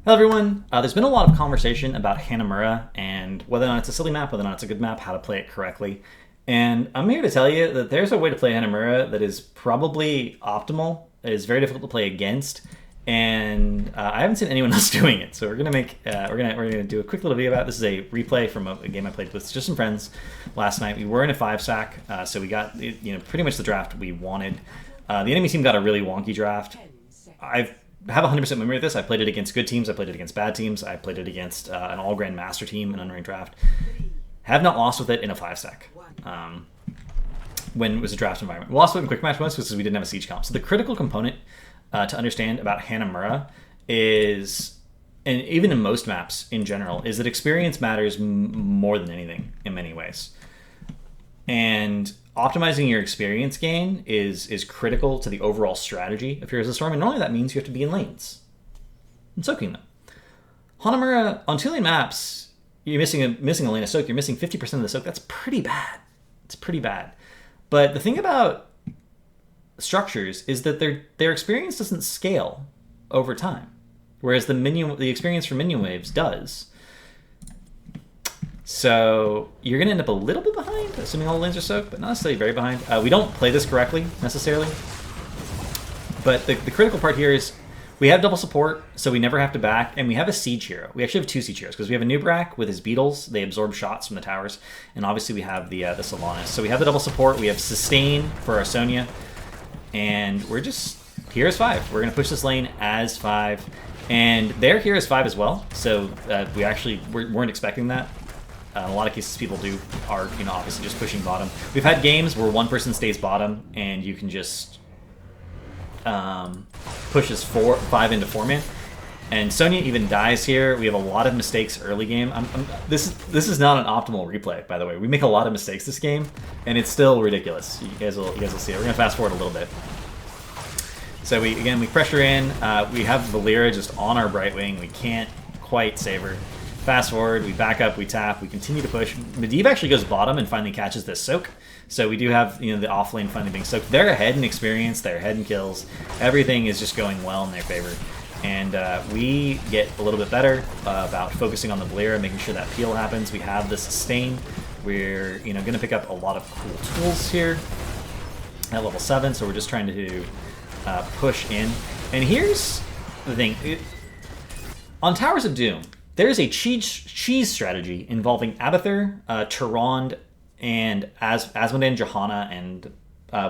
Hello everyone, there's been a lot of conversation about Hanamura and whether or not it's a silly map, whether or not it's a good map, how to play it correctly. And I'm here to tell you that there's a way to play Hanamura that is probably optimal, it is very difficult to play against, and I haven't seen anyone else doing it. So we're gonna do a quick little video about it. This is a replay from a game I played with just some friends last night. We were in a 5-stack, so we got pretty much the draft we wanted. The enemy team got a really wonky draft. I have 100% memory of this. I played it against good teams. I played it against bad teams. I played it against an all Grand Master team in an unranked draft. Have not lost with it in a 5-stack when it was a draft environment. We lost with it in quick match once because we didn't have a siege comp. So the critical component to understand about Hanamura is, and even in most maps in general, is that experience matters more than anything in many ways. And optimizing your experience gain is critical to the overall strategy of Heroes of the Storm, and normally that means you have to be in lanes and soaking them. Hanamura, on 2-lane maps, you're missing a lane of soak, you're missing 50% of the soak. That's pretty bad. It's pretty bad. But the thing about structures is that their experience doesn't scale over time, whereas the experience for minion waves does. So you're going to end up a little bit behind, assuming all the lanes are soaked, but not necessarily very behind. We don't play this correctly, necessarily. But the critical part here is we have double support, so we never have to back, and we have a siege hero. We actually have 2 siege heroes, because we have a Nubrak with his beetles. They absorb shots from the towers, and obviously we have the Sylvanas. So we have the double support, we have sustain for our Sonya, and we're just here as 5. We're going to push this lane as 5, and they're here as 5 as well, so we actually weren't expecting that. In a lot of cases, people are obviously just pushing bottom. We've had games where one person stays bottom, and you can just push as 5 into 4-man. And Sonya even dies here. We have a lot of mistakes early game. This is not an optimal replay, by the way. We make a lot of mistakes this game, and it's still ridiculous. You guys will see it. We're gonna fast forward a little bit. So we pressure in. We have Valeera just on our Brightwing. We can't quite save her. Fast forward, we back up, we tap, we continue to push. Medivh actually goes bottom and finally catches this soak. So we do have the off lane finally being soaked. They're ahead in experience, they're ahead in kills. Everything is just going well in their favor. And we get a little bit better about focusing on the Valeera, making sure that peel happens. We have the sustain. We're going to pick up a lot of cool tools here at level 7. So we're just trying to push in. And here's the thing. On Towers of Doom, there is a cheese strategy involving Abathur, Tyrande, and Asmodee, Johanna, and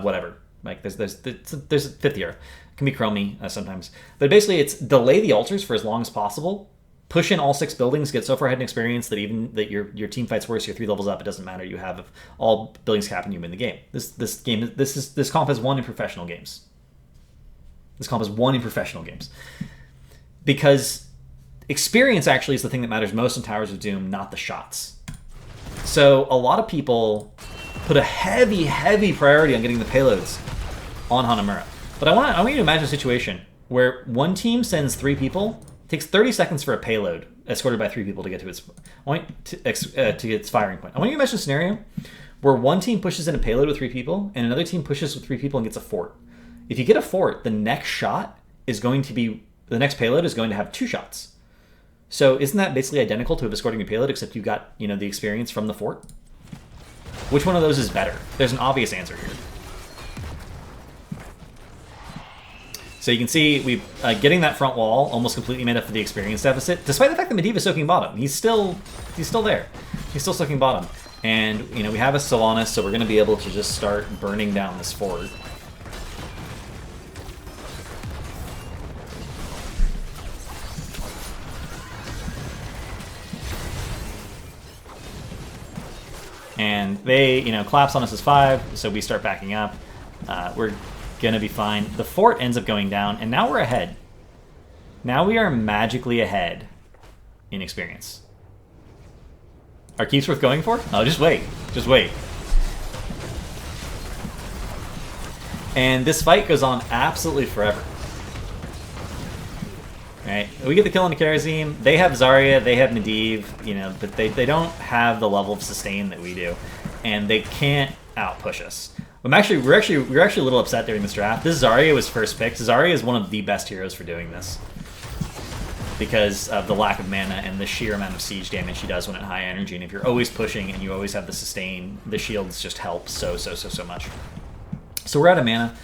whatever. Like there's a 5th year. It can be Chromie sometimes. But basically it's delay the altars for as long as possible, push in all 6 buildings, get so far ahead in experience that even that your team fights worse, you're 3 levels up, it doesn't matter. You have all buildings cap and you win the game. This comp has won in professional games. This comp has won in professional games. Because experience actually is the thing that matters most in Towers of Doom, not the shots. So a lot of people put a heavy priority on getting the payloads on Hanamura. But I want you to imagine a situation where one team sends 3 people, takes 30 seconds for a payload, escorted by 3 people to get to its point, to its firing point. I want you to imagine a scenario where one team pushes in a payload with 3 people, and another team pushes with 3 people and gets a fort. If you get a fort, the next payload is going to have 2 shots. So isn't that basically identical to escorting a payload, except you got the experience from the fort? Which one of those is better? There's an obvious answer here. So you can see we getting that front wall almost completely made up for the experience deficit, despite the fact that Medivh is soaking bottom. He's still there. He's still soaking bottom, and we have a Sylvanas, so we're going to be able to just start burning down this fort. And they, collapse on us as 5, so we start backing up. We're gonna be fine. The fort ends up going down, and now we're ahead. Now we are magically ahead in experience. Are keeps worth going for? Oh, just wait. Just wait. And this fight goes on absolutely forever. Right, we get the kill on the Kharazim. They have Zarya, they have Medivh, but they don't have the level of sustain that we do, and they can't outpush us. We're actually a little upset during this draft. This Zarya was first picked. Zarya is one of the best heroes for doing this. because of the lack of mana and the sheer amount of siege damage she does when at high energy. And if you're always pushing and you always have the sustain, the shields just help so much. So we're out of mana.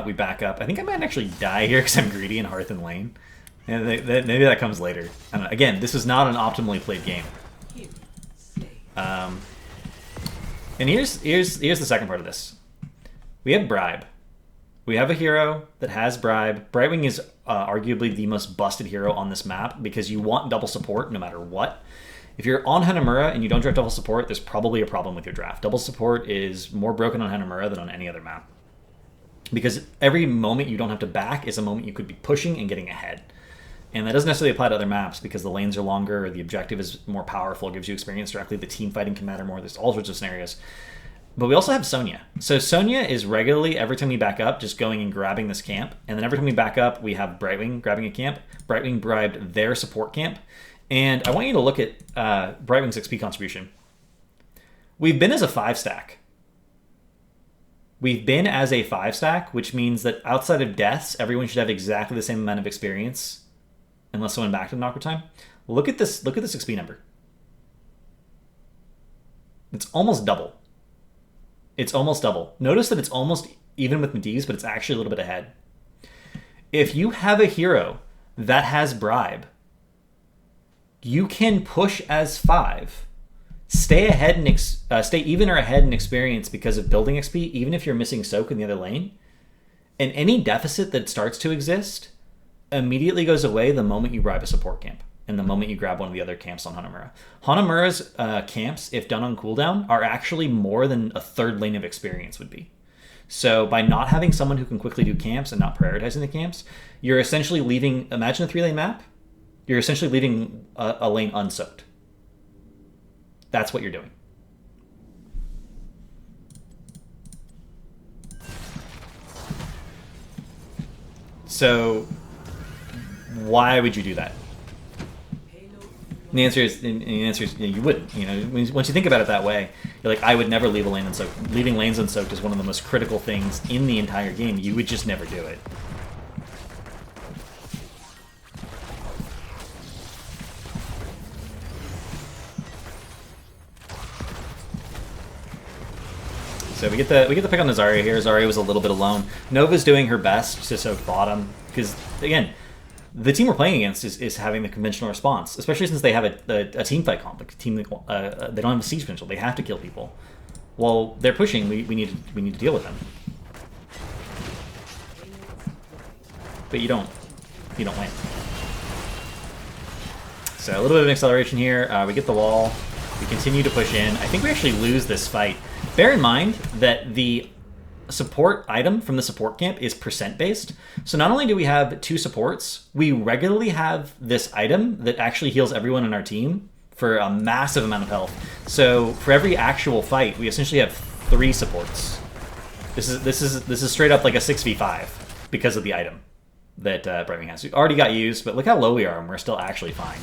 We back up. I think I might actually die here because I'm greedy in Hearth and Lane. And maybe that comes later. I don't know. Again, this is not an optimally played game. And here's the second part of this. We have Bribe. We have a hero that has Bribe. Brightwing is arguably the most busted hero on this map because you want double support no matter what. If you're on Hanamura and you don't draft double support, there's probably a problem with your draft. Double support is more broken on Hanamura than on any other map. Because every moment you don't have to back is a moment you could be pushing and getting ahead. And that doesn't necessarily apply to other maps because the lanes are longer, or the objective is more powerful, gives you experience directly, the team fighting can matter more, there's all sorts of scenarios. But we also have Sonya. So Sonya is regularly, every time we back up, just going and grabbing this camp. And then every time we back up, we have Brightwing grabbing a camp. Brightwing bribed their support camp. And I want you to look at Brightwing's XP contribution. We've been as a 5-stack. We've been as a 5-stack, which means that outside of deaths, everyone should have exactly the same amount of experience, unless someone backed in knocker time. Look at this XP number. It's almost double. It's almost double. Notice that it's almost even with Medivh, but it's actually a little bit ahead. If you have a hero that has Bribe, you can push as 5, stay ahead and stay even or ahead in experience because of building XP, even if you're missing Soak in the other lane. And any deficit that starts to exist immediately goes away the moment you bribe a support camp and the moment you grab one of the other camps on Hanamura. Hanamura's camps, if done on cooldown, are actually more than a third lane of experience would be. So by not having someone who can quickly do camps and not prioritizing the camps, you're essentially leaving, imagine a 3-lane map, you're essentially leaving a lane unsoaked. That's what you're doing. So why would you do that? And the answer is you wouldn't. You know, once you think about it that way, you're like, I would never leave a lane unsoaked. Leaving lanes unsoaked is one of the most critical things in the entire game. You would just never do it. So we get the pick on the Zarya here. Zarya was a little bit alone. Nova's doing her best to soak bottom because, again, the team we're playing against is having the conventional response, especially since they have a team fight conflict. They don't have a siege potential. They have to kill people. While they're pushing, we need to deal with them. But you don't win. So a little bit of an acceleration here. We get the wall. We continue to push in. I think we actually lose this fight. Bear in mind that the support item from the support camp is percent based. So not only do we have 2 supports, we regularly have this item that actually heals everyone in our team for a massive amount of health. So for every actual fight, we essentially have 3 supports. This is straight up like a 6v5 because of the item that Brightwing has. We already got used, but look how low we are, and we're still actually fine.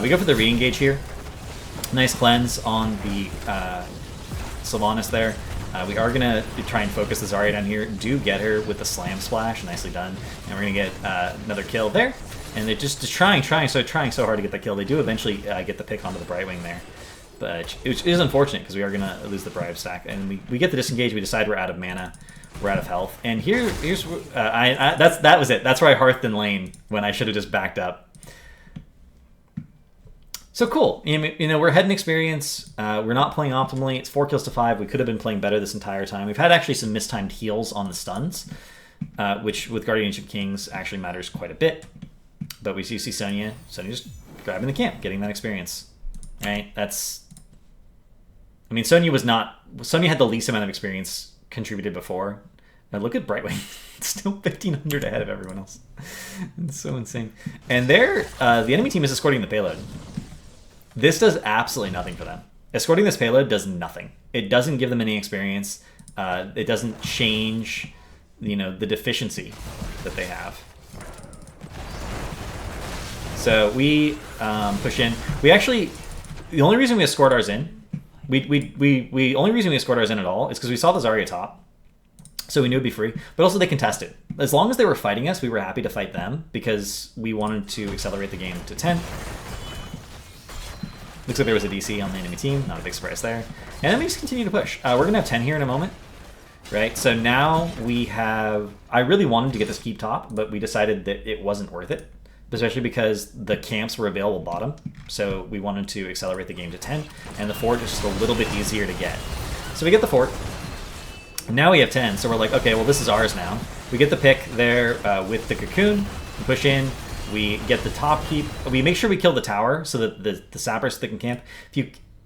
We go for the re-engage here. Nice cleanse on the Sylvanas there. We are going to try and focus the Zarya down here. Do get her with the Slam Splash. Nicely done. And we're going to get another kill there. And they're just trying so hard to get the kill. They do eventually get the pick onto the Brightwing there. But it is unfortunate because we are going to lose the Bribe stack. And we get the disengage. We decide we're out of mana. We're out of health. And here's that was it. That's where I hearthed in lane when I should have just backed up. So cool. You know, we're ahead in experience. We're not playing optimally. It's 4 kills to 5. We could have been playing better this entire time. We've had actually some mistimed heals on the stuns, which with Guardian of Kings actually matters quite a bit. But we see Sonya. Sonya just grabbing the camp, getting that experience. Right? I mean, Sonya had the least amount of experience contributed before. Now look at Brightwing. It's still 1,500 ahead of everyone else. It's so insane. And the enemy team is escorting the payload. This does absolutely nothing for them. Escorting this payload does nothing. It doesn't give them any experience. It doesn't change, the deficiency that they have. So we push in. We actually, the only reason we escort ours in, only reason we escort ours in at all is because we saw the Zarya top. So we knew it'd be free, but also they contested. As long as they were fighting us, we were happy to fight them because we wanted to accelerate the game to 10. Looks like there was a DC on the enemy team, not a big surprise there. And then we just continue to push. We're going to have 10 here in a moment, right? So now we have... I really wanted to get this keep top, but we decided that it wasn't worth it, especially because the camps were available bottom. So we wanted to accelerate the game to 10, and the fort is just a little bit easier to get. So we get the fort. Now we have 10, so we're like, okay, well, this is ours now. We get the pick there with the cocoon, we push in, we get the top keep. We make sure we kill the tower so that the sapper stick in camp.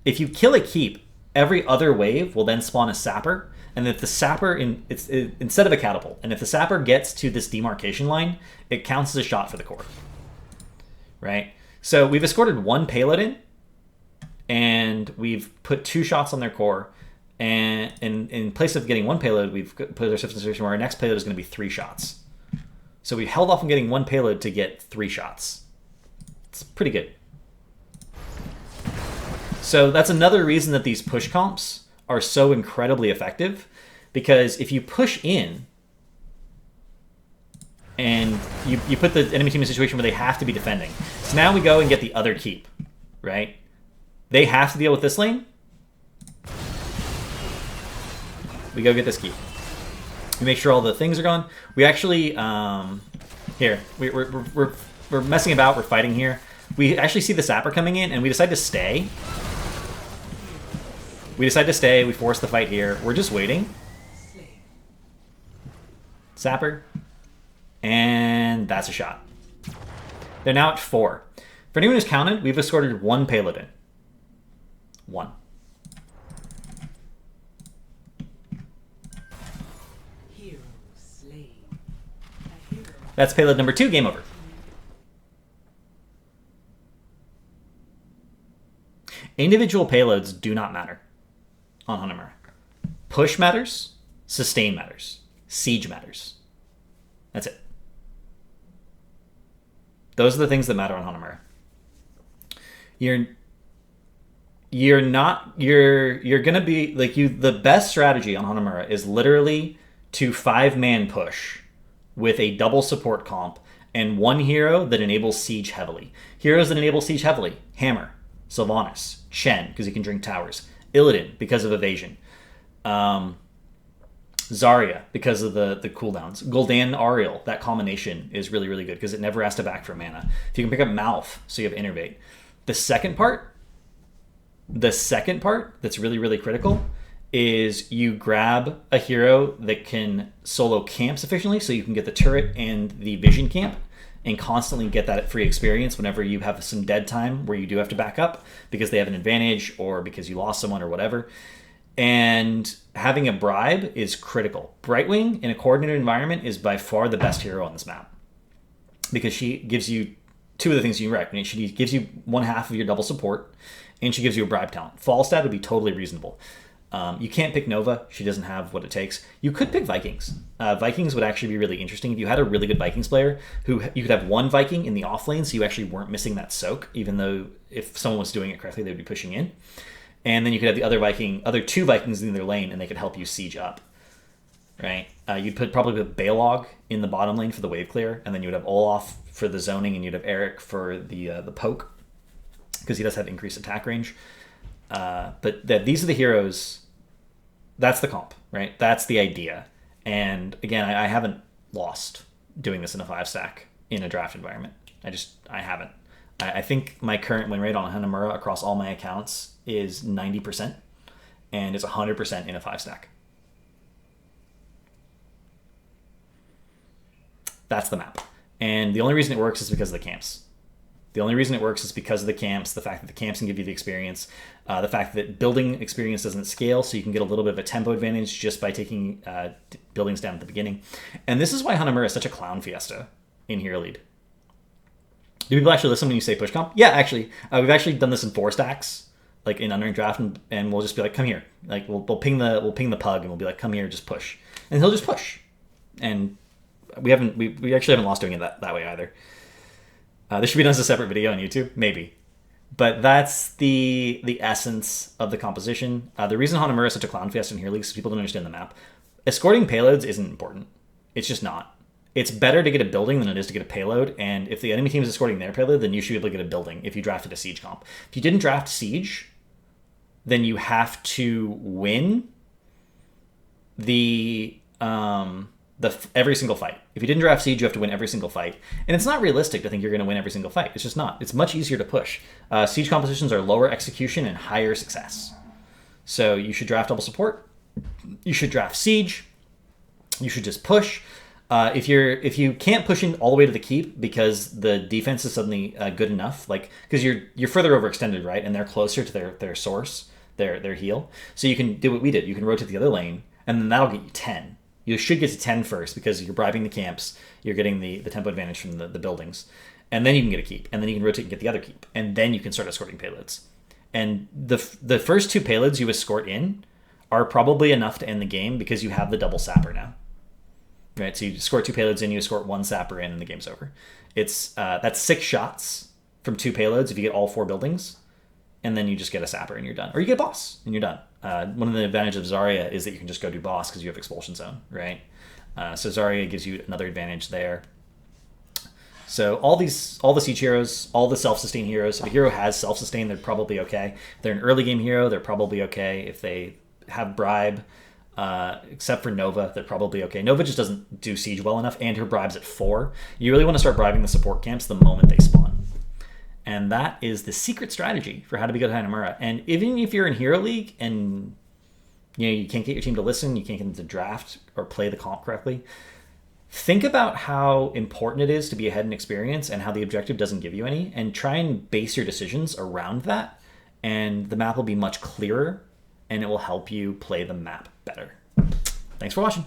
If you kill a keep, every other wave will then spawn a sapper, and if the sapper, instead of a catapult, and if the sapper gets to this demarcation line, it counts as a shot for the core. Right? So we've escorted one payload in, and we've put 2 shots on their core. And in place of getting 1 payload, we've put ourselves in a situation where our next payload is going to be 3 shots. So we held off on getting 1 payload to get 3 shots. It's pretty good. So that's another reason that these push comps are so incredibly effective, because if you push in and you put the enemy team in a situation where they have to be defending. So now we go and get the other keep, right? They have to deal with this lane. We go get this keep. We make sure all the things are gone. We actually, here, we're messing about. We're fighting here. We actually see the sapper coming in, and we decide to stay. We force the fight here. We're just waiting. Sapper. And that's a shot. They're now at 4. For anyone who's counted, we've escorted 1 payload in. 1. That's payload number 2, game over. Individual payloads do not matter on Hanamura. Push matters, sustain matters, siege matters. That's it. Those are the things that matter on Hanamura. You're gonna be like the best strategy on Hanamura is literally to 5-man push with a double support comp and 1 hero that enables siege heavily. Heroes that enable siege heavily: Hammer, Sylvanas, Chen, because he can drink towers, Illidan, because of evasion, Zarya, because of the cooldowns, Gul'dan, Ariel. That combination is really, really good because it never has to back for mana. If you can pick up Malf, so you have Innervate. The second part that's really, really critical is you grab a hero that can solo camps efficiently, so you can get the turret and the vision camp and constantly get that free experience whenever you have some dead time where you do have to back up because they have an advantage or because you lost someone or whatever. And having a bribe is critical. Brightwing in a coordinated environment is by far the best hero on this map because she gives you 2 of the things you recognize. She gives you 1/2 of your double support, and she gives you a bribe talent. Falstad would be totally reasonable. You can't pick Nova. She doesn't have what it takes. You could pick Vikings. Vikings would actually be really interesting. If you had a really good Vikings player, who you could have 1 Viking in the off lane, so you actually weren't missing that soak, even though if someone was doing it correctly, they would be pushing in. And then you could have the other 2 Vikings in their lane, and they could help you siege up. Right? You'd probably put Balog in the bottom lane for the wave clear, and then you would have Olaf for the zoning, and you'd have Eric for the poke, because he does have increased attack range. But these are the heroes. That's the comp, right? That's the idea. And again, I haven't lost doing this in a 5-stack in a draft environment. I haven't. I think my current win rate on Hanamura across all my accounts is 90%, and it's 100% in a 5-stack. That's the map. And the only reason it works is because of the camps. The only reason it works is because of the camps, the fact that the camps can give you the experience, the fact that building experience doesn't scale, so you can get a little bit of a tempo advantage just by taking buildings down at the beginning. And this is why Hanamura is such a clown fiesta in Hero Lead. Do people actually listen when you say push comp? Yeah, actually. We've actually done this in 4 stacks, like in Unranked Draft, and we'll just be like, come here. Like we'll ping the pug, and we'll be like, come here, just push. And he'll just push. And we actually haven't lost doing it that way either. This should be done as a separate video on YouTube, maybe. But that's the essence of the composition. The reason Hanamura is such a clown fest in Hero League is people don't understand the map. escorting payloads isn't important. It's just not. It's better to get a building than it is to get a payload, and if the enemy team is escorting their payload, then you should be able to get a building if you drafted a siege comp. If you didn't draft siege, then you have to win the every single fight. If you didn't draft siege, you have to win every single fight, and it's not realistic to think you're going to win every single fight. It's just not. It's much easier to push. Siege compositions are lower execution and higher success. So you should draft double support. You should draft siege. You should just push. If you can't push in all the way to the keep because the defense is suddenly good enough, like because you're further overextended, right, and they're closer to their source, their heal. So you can do what we did. You can rotate the other lane, and then that'll get you 10. You should get to 10 first because you're bribing the camps. You're getting the tempo advantage from the buildings, and then you can get a keep, and then you can rotate and get the other keep, and then you can start escorting payloads. And the first 2 payloads you escort in are probably enough to end the game because you have the double sapper now. Right, so you escort 2 payloads in, you escort 1 sapper in, and the game's over. That's 6 shots from 2 payloads if you get all 4 buildings, and then you just get a sapper and you're done. Or you get boss and you're done. One of the advantages of Zarya is that you can just go do boss because you have expulsion zone, right? So Zarya gives you another advantage there. So all the siege heroes, all the self-sustain heroes, if a hero has self-sustain, they're probably okay. If they're an early game hero, they're probably okay. If they have bribe, except for Nova, they're probably okay. Nova just doesn't do siege well enough, and her bribe's at 4. You really want to start bribing the support camps the moment they spawn. And that is the secret strategy for how to be good at Hanamura. And even if you're in Hero League and you can't get your team to listen, you can't get them to draft or play the comp correctly, think about how important it is to be ahead in experience and how the objective doesn't give you any, and try and base your decisions around that. And the map will be much clearer, and it will help you play the map better. Thanks for watching.